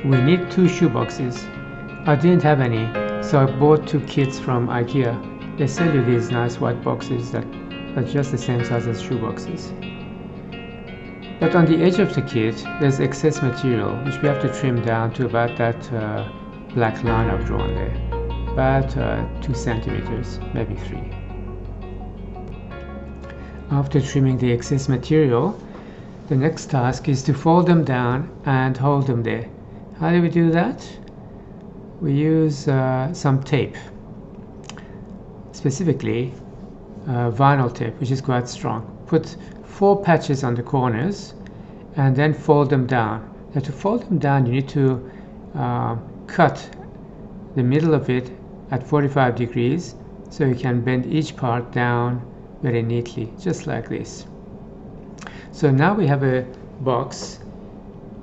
We need 2 shoeboxes. I didn't have any, so I bought 2 kits from IKEA. They sell you these nice white boxes that are just the same size as shoeboxes. But on the edge of the kit, there's excess material which we have to trim down to about that black line I've drawn there. About 2 centimeters, maybe 3. After trimming the excess material, the next task is to fold them down and hold them there. How do we do that? We use some tape, specifically vinyl tape, which is quite strong. Put 4 patches on the corners and then fold them down. Now to fold them down, you need to cut the middle of it at 45 degrees so you can bend each part down very neatly, just like this. So now we have a box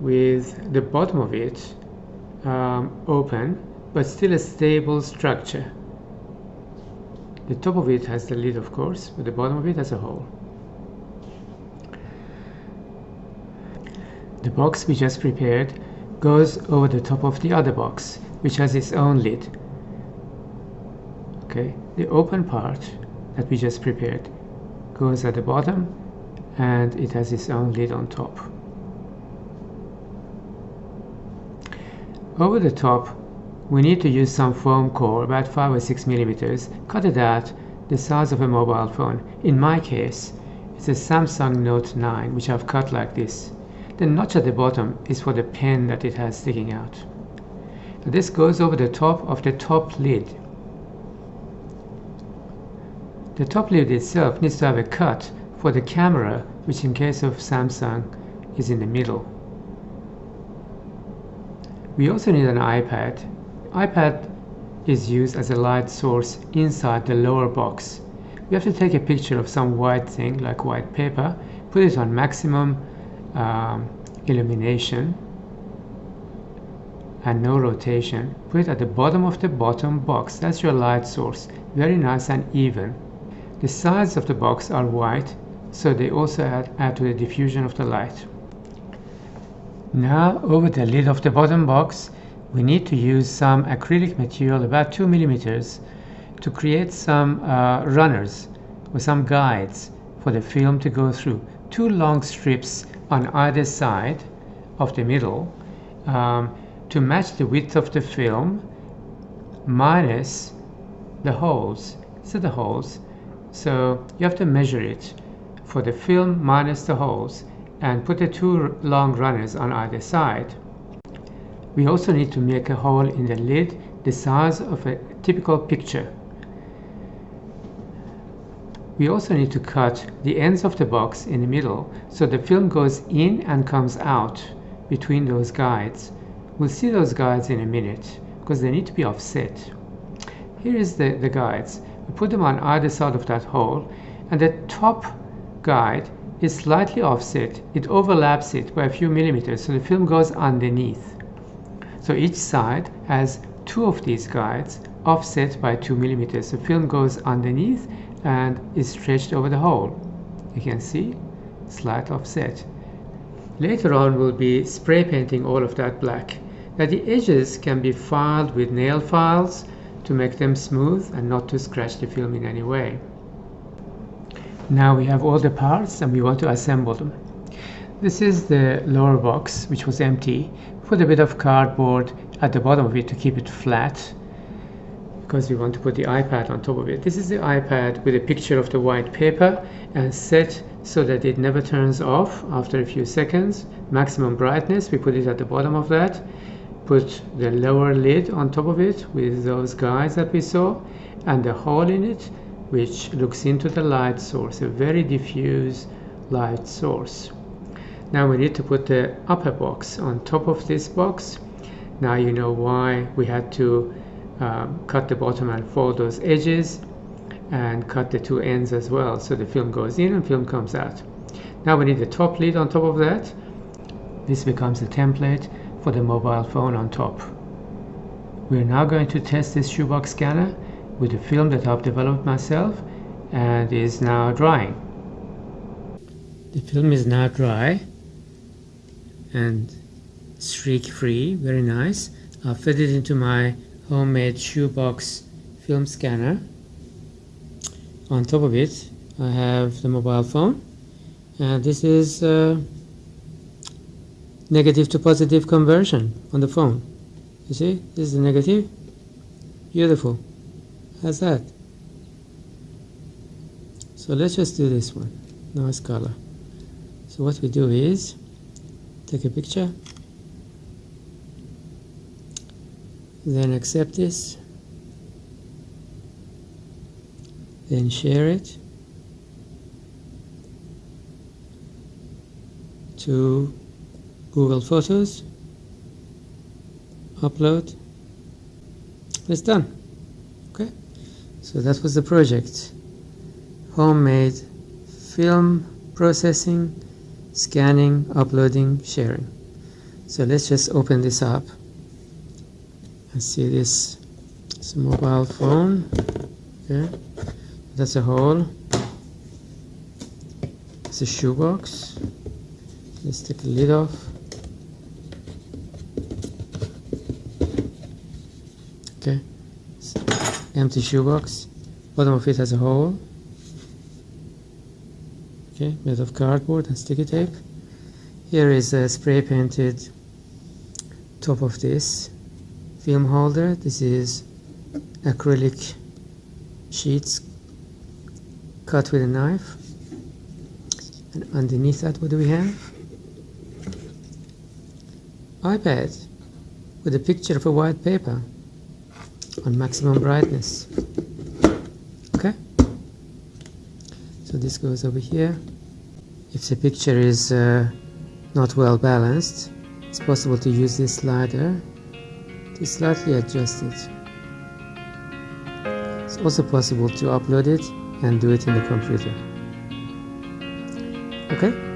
with the bottom of it open, but still a stable structure. The top of it has the lid, of course, but the bottom of it has a hole. The box we just prepared goes over the top of the other box, which has its own lid. Okay, the open part that we just prepared goes at the bottom, and it has its own lid on top. Over the top, we need to use some foam core, about 5 or 6 millimeters, cut it out the size of a mobile phone. In my case, it's a Samsung Note 9, which I've cut like this. The notch at the bottom is for the pen that it has sticking out. Now this goes over the top of the top lid. The top lid itself needs to have a cut for the camera, which in case of Samsung is in the middle. We also need an iPad. iPad is used as a light source inside the lower box. We have to take a picture of some white thing, like white paper, put it on maximum illumination and no rotation. Put it at the bottom of the bottom box. That's your light source. Very nice and even. The sides of the box are white, so they also add to the diffusion of the light. Now over the lid of the bottom box, we need to use some acrylic material, about 2 millimeters, to create some runners or some guides for the film to go through. 2 long strips on either side of the middle to match the width of the film minus the holes. See the holes? So you have to measure it for the film minus the holes and put the 2 long runners on either side. We also need to make a hole in the lid the size of a typical picture. We also need to cut the ends of the box in the middle so the film goes in and comes out between those guides. We'll see those guides in a minute because they need to be offset. Here is the guides. We put them on either side of that hole, and the top guide is slightly offset. It overlaps it by a few millimeters, so the film goes underneath. So each side has 2 of these guides offset by 2 millimeters. The film goes underneath and is stretched over the hole. You can see, slight offset. Later on we'll be spray painting all of that black. Now the edges can be filed with nail files to make them smooth and not to scratch the film in any way. Now we have all the parts and we want to assemble them. This is the lower box, which was empty. Put a bit of cardboard at the bottom of it to keep it flat, because we want to put the iPad on top of it. This is the iPad with a picture of the white paper and set so that it never turns off after a few seconds. Maximum brightness, we put it at the bottom of that. Put the lower lid on top of it with those guides that we saw, and the hole in it which looks into the light source, a very diffuse light source. Now we need to put the upper box on top of this box. Now you know why we had to cut the bottom and fold those edges and cut the 2 ends as well, so the film goes in and film comes out. Now we need the top lid on top of that. This becomes the template for the mobile phone on top. We are now going to test this shoebox scanner with a film that I've developed myself and is now drying. The film is now dry and streak free, very nice. I'll fit it into my homemade shoebox film scanner. On top of it I have the mobile phone, and this is negative to positive conversion on the phone. You see, this is the negative. Beautiful. How's that? So let's just do this one. Nice color. So what we do is take a picture, then accept this, then share it to Google Photos, upload. It's done. Okay, so that was the project. Homemade film processing, scanning, uploading, sharing. So let's just open this up and see this. It's a mobile phone. Okay, that's a hole. It's a shoebox. Let's take the lid off. Okay, empty shoebox. Bottom of it has a hole. Okay, made of cardboard and sticky tape. Here is a spray painted top of this film holder. This is acrylic sheets cut with a knife. And underneath that, what do we have? iPad with a picture of a white paper on maximum brightness. Okay, so this goes over here. If the picture is not well balanced, it's possible to use this slider to slightly adjust it. It's also possible to upload it and do it in the computer. Okay.